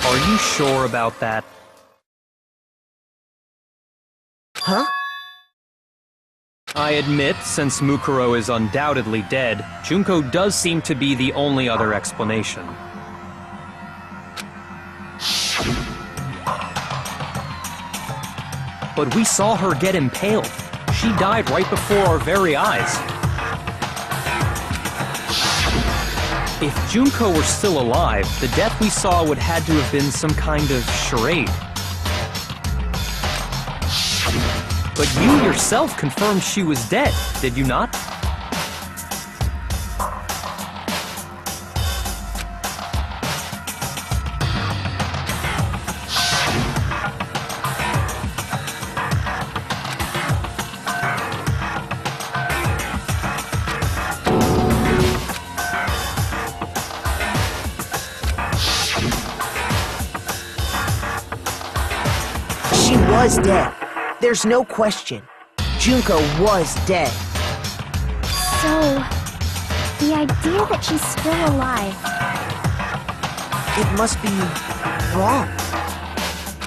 Are you sure about that? Huh? I admit, since Mukuro is undoubtedly dead, Junko does seem to be the only other explanation. But we saw her get impaled. She died right before our very eyes. If Junko were still alive, the death we saw would had to have been some kind of charade. But you yourself confirmed she was dead, did you not? She was dead. There's no question. Junko was dead. So, the idea that she's still alive... It must be wrong.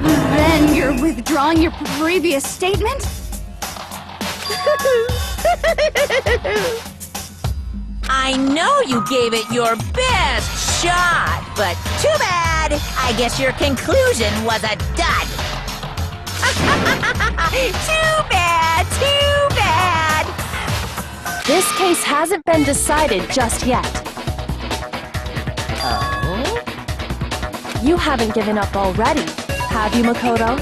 Then you're withdrawing your previous statement? I know you gave it your best shot, but too bad. I guess your conclusion was a dud. Too bad, too bad. This case hasn't been decided just yet. Oh? You haven't given up already, have you, Makoto?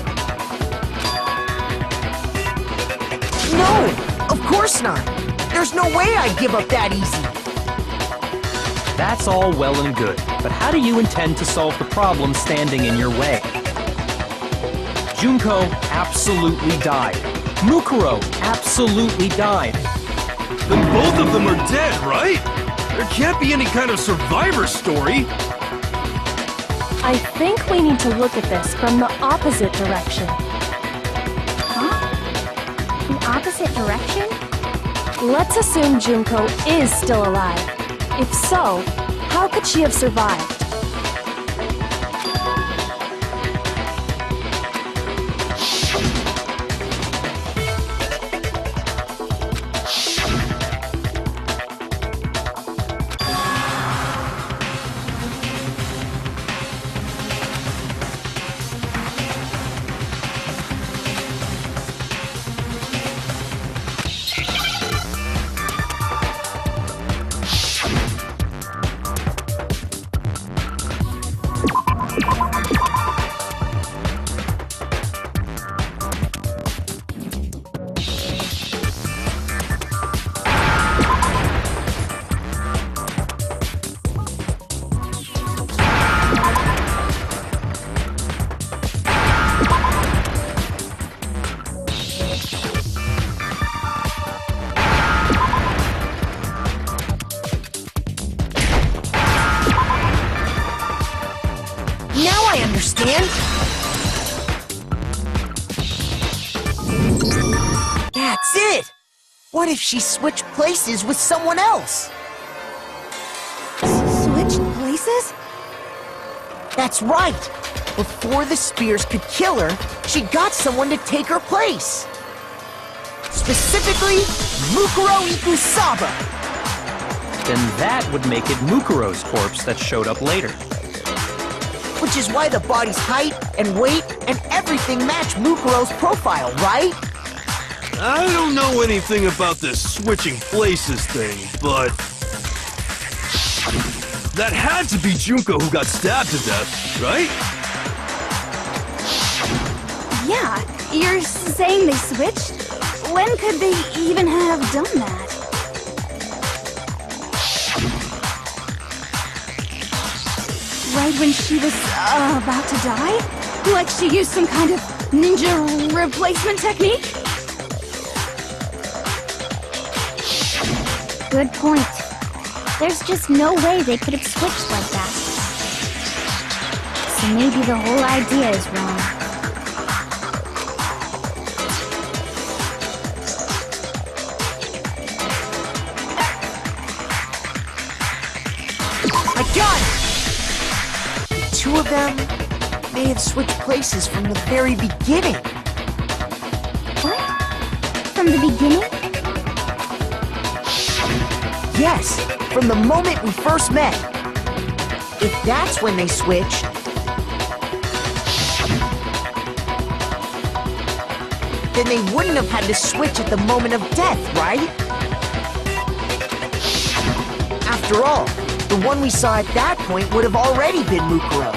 No! Of course not! There's no way I'd give up that easy! That's all well and good, but how do you intend to solve the problem standing in your way? Junko absolutely died. Mukuro absolutely died. Then both of them are dead, right? There can't be any kind of survivor story. I think we need to look at this from the opposite direction. Huh? The opposite direction? Let's assume Junko is still alive. If so, how could she have survived? Now I understand! That's it! What if she switched places with someone else? Switched places? That's right! Before the spears could kill her, she got someone to take her place! Specifically, Mukuro Ikusaba! Then that would make it Mukuro's corpse that showed up later. Which is why the body's height and weight and everything match Mukuro's profile, right? I don't know anything about this switching places thing, but... that had to be Junko who got stabbed to death, right? Yeah, you're saying they switched? When could they even have done that? Right when she was about to die? Like she used some kind of ninja replacement technique? Good point. There's just no way they could have switched like that. So maybe the whole idea is wrong. I got it! The two of them may have switched places from the very beginning. What? From the beginning? Yes, from the moment we first met. If that's when they switched, then they wouldn't have had to switch at the moment of death, right? After all, the one we saw at that point would have already been Mukuro.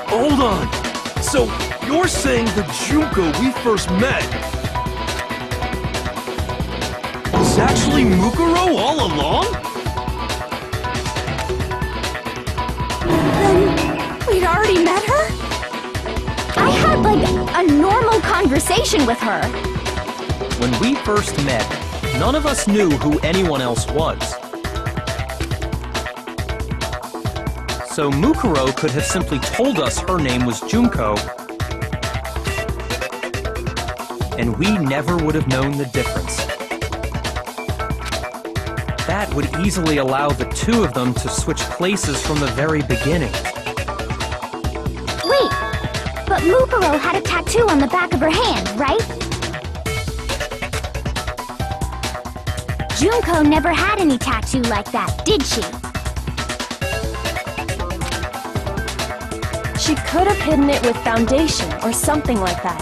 Hold on. So, you're saying the Junko we first met was actually Mukuro all along? Then we'd already met her? I had, like, a normal conversation with her. When we first met, none of us knew who anyone else was. So Mukuro could have simply told us her name was Junko, and we never would have known the difference. That would easily allow the two of them to switch places from the very beginning. Wait, but Mukuro had a tattoo on the back of her hand, right? Junko never had any tattoo like that, did she? She could have hidden it with foundation or something like that.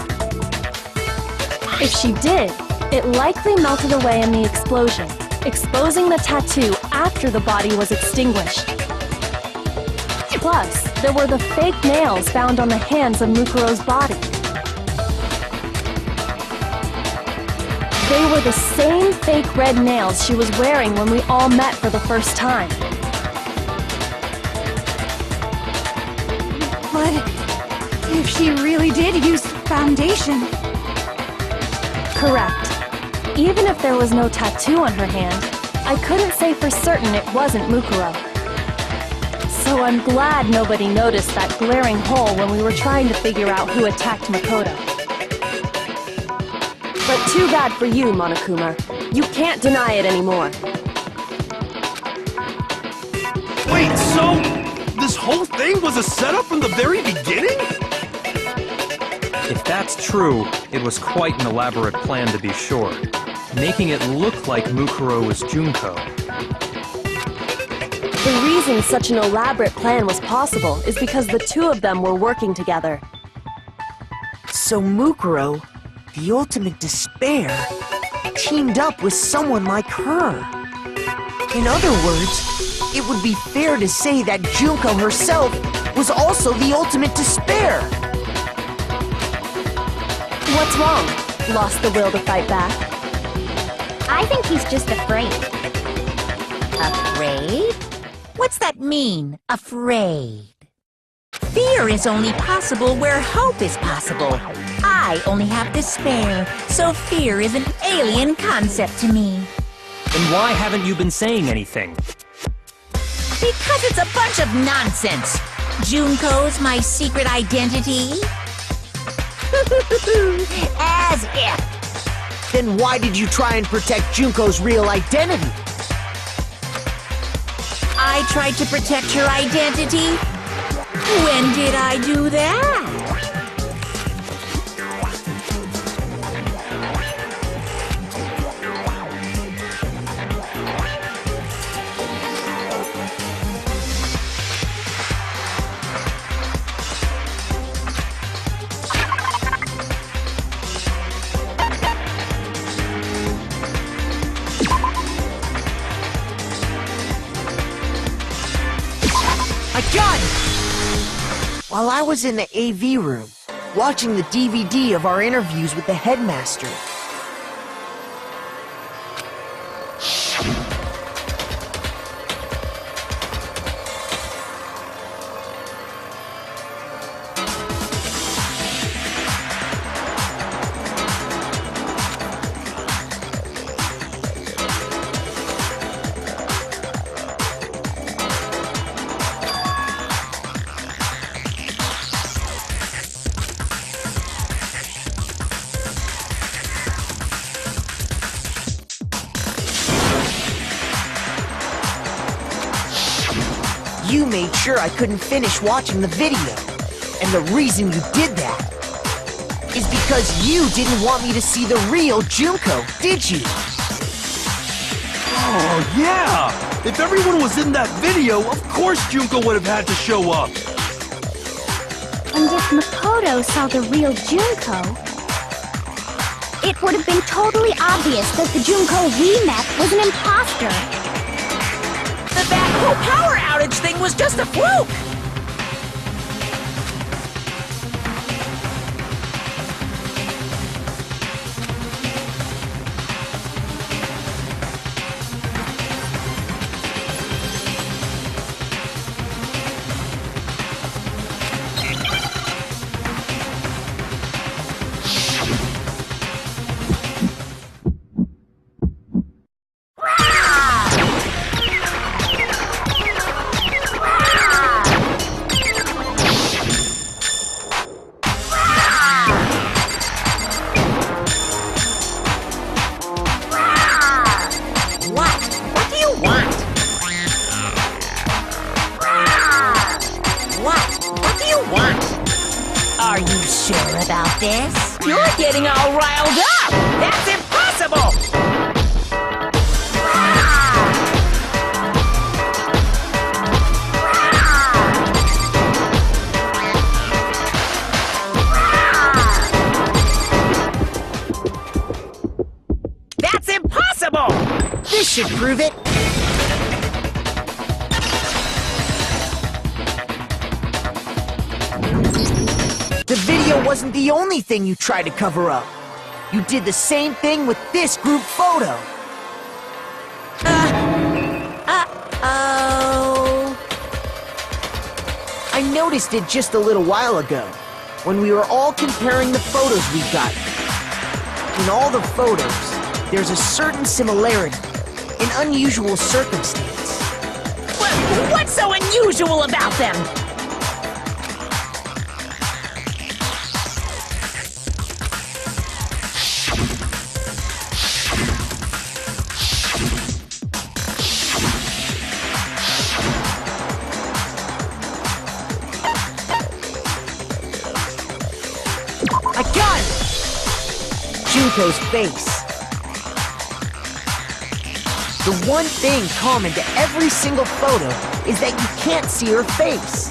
If she did, it likely melted away in the explosion, exposing the tattoo after the body was extinguished. Plus, there were the fake nails found on the hands of Mukuro's body. They were the same fake red nails she was wearing when we all met for the first time. But if she really did use foundation... Correct. Even if there was no tattoo on her hand, I couldn't say for certain it wasn't Mukuro. So I'm glad nobody noticed that glaring hole when we were trying to figure out who attacked Makoto. But too bad for you, Monokuma. You can't deny it anymore. Wait, so this whole thing was a setup from the very beginning? If that's true, it was quite an elaborate plan to be sure, making it look like Mukuro was Junko. The reason such an elaborate plan was possible is because the two of them were working together. so Mukuro, the ultimate despair, teamed up with someone like her. In other words, it would be fair to say that Junko herself was also the ultimate despair. What's wrong? Lost the will to fight back? I think he's just afraid. Afraid? What's that mean, afraid? Fear is only possible where hope is possible. I only have despair, so fear is an alien concept to me. Then why haven't you been saying anything? Because it's a bunch of nonsense. Junko's my secret identity. As if. Then why did you try and protect Junko's real identity? I tried to protect her identity? When did I do that? I got it! While I was in the AV room, watching the DVD of our interviews with the headmaster, you made sure I couldn't finish watching the video. And the reason you did that is because you didn't want me to see the real Junko, did you? Oh, yeah! If everyone was in that video, of course Junko would have had to show up. And if Makoto saw the real Junko, it would have been totally obvious that the Junko we met was an imposter. That whole power outage thing was just a fluke! Are you sure about this? You're getting all riled up! That's impossible! That's impossible! This should prove it. The video wasn't the only thing you tried to cover up. You did the same thing with this group photo. Uh-oh. I noticed it just a little while ago, when we were all comparing the photos we got. In all the photos, there's a certain similarity, an unusual circumstance. What's so unusual about them? I got it! Junko's face. The one thing common to every single photo is that you can't see her face.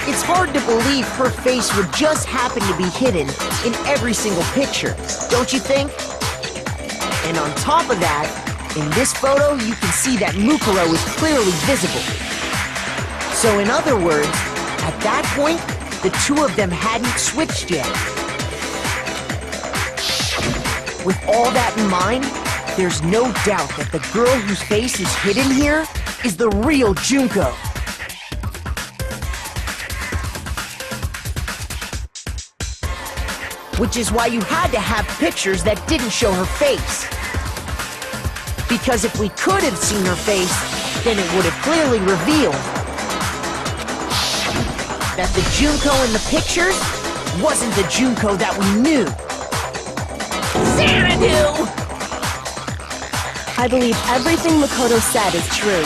It's hard to believe her face would just happen to be hidden in every single picture, don't you think? And on top of that, in this photo, you can see that Mukuro is clearly visible. So in other words, at that point, the two of them hadn't switched yet. With all that in mind, there's no doubt that the girl whose face is hidden here is the real Junko. Which is why you had to have pictures that didn't show her face. Because if we could have seen her face, then it would have clearly revealed that the Junko in the pictures wasn't the Junko that we knew. Xanadu! I believe everything Makoto said is true.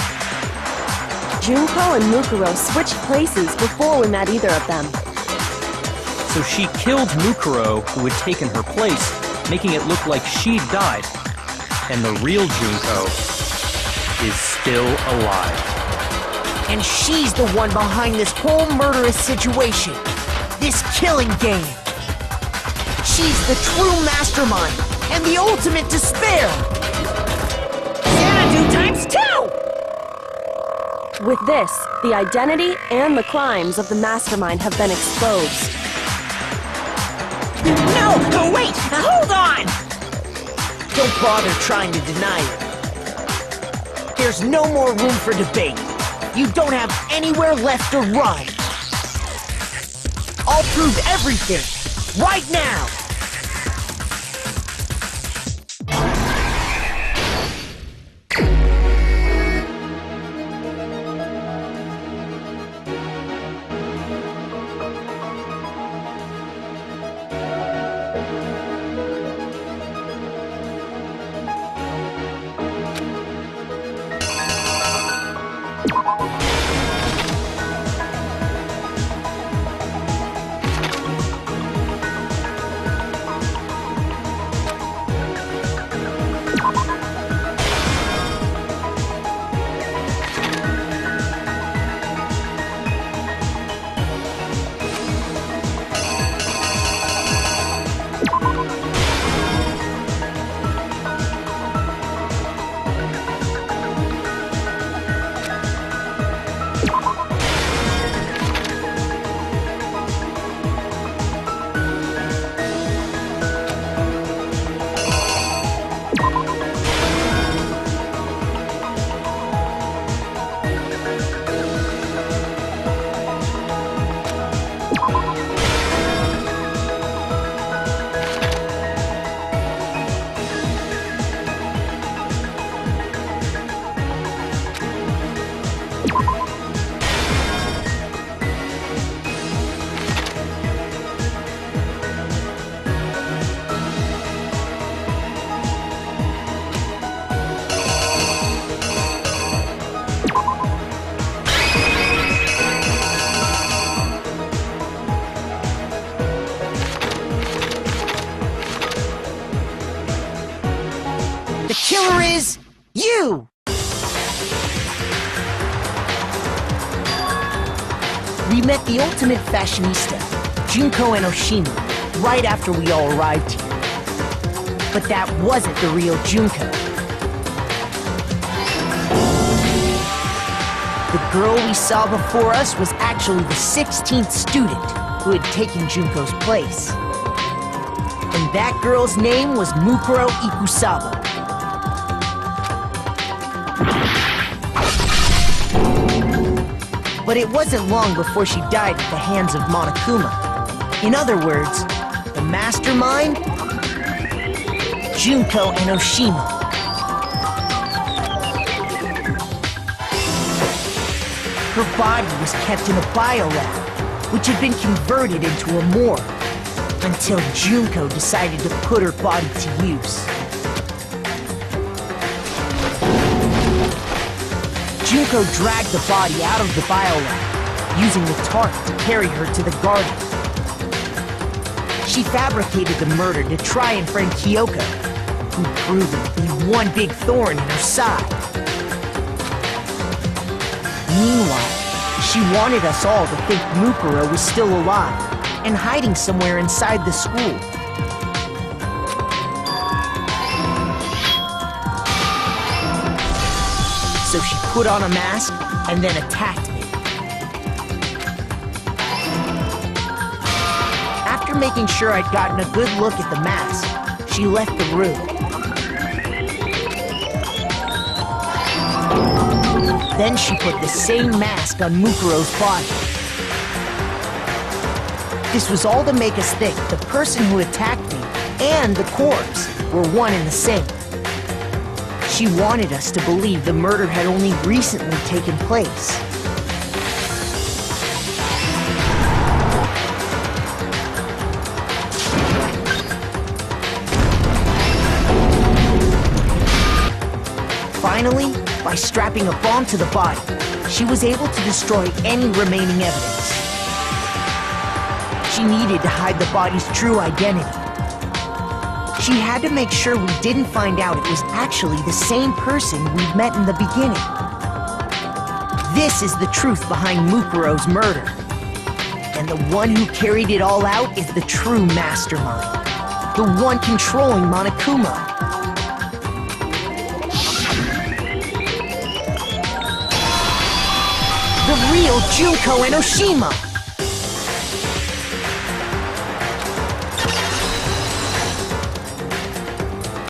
Junko and Mukuro switched places before we met either of them. So she killed Mukuro, who had taken her place, making it look like she'd died. And the real Junko is still alive. And she's the one behind this whole murderous situation. This killing game. She's the true mastermind and the ultimate despair. Xanadu times 2! With this, the identity and the crimes of the mastermind have been exposed. No, wait! Hold on! Don't bother trying to deny it. There's no more room for debate. You don't have anywhere left to run. I'll prove everything, right now! You! We met the ultimate fashionista, Junko and Oshima, right after we all arrived here. But that wasn't the real Junko. The girl we saw before us was actually the 16th student who had taken Junko's place. And that girl's name was Mukuro Ikusaba. But it wasn't long before she died at the hands of Monokuma. In other words, the mastermind, Junko and Oshima. Her body was kept in a biolab, which had been converted into a morgue, until Junko decided to put her body to use. Junko dragged the body out of the biolab, using the tarp to carry her to the garden. She fabricated the murder to try and frame Kyoko, who proved to be one big thorn in her side. Meanwhile, she wanted us all to think Mukuro was still alive and hiding somewhere inside the school. So she put on a mask and then attacked me. After making sure I'd gotten a good look at the mask, she left the room. Then she put the same mask on Mukuro's body. This was all to make us think the person who attacked me and the corpse were one and the same. She wanted us to believe the murder had only recently taken place. Finally, by strapping a bomb to the body, she was able to destroy any remaining evidence. She needed to hide the body's true identity. She had to make sure we didn't find out it was actually the same person we'd met in the beginning. This is the truth behind Mukuro's murder. And the one who carried it all out is the true mastermind. The one controlling Monokuma. The real Junko and Oshima!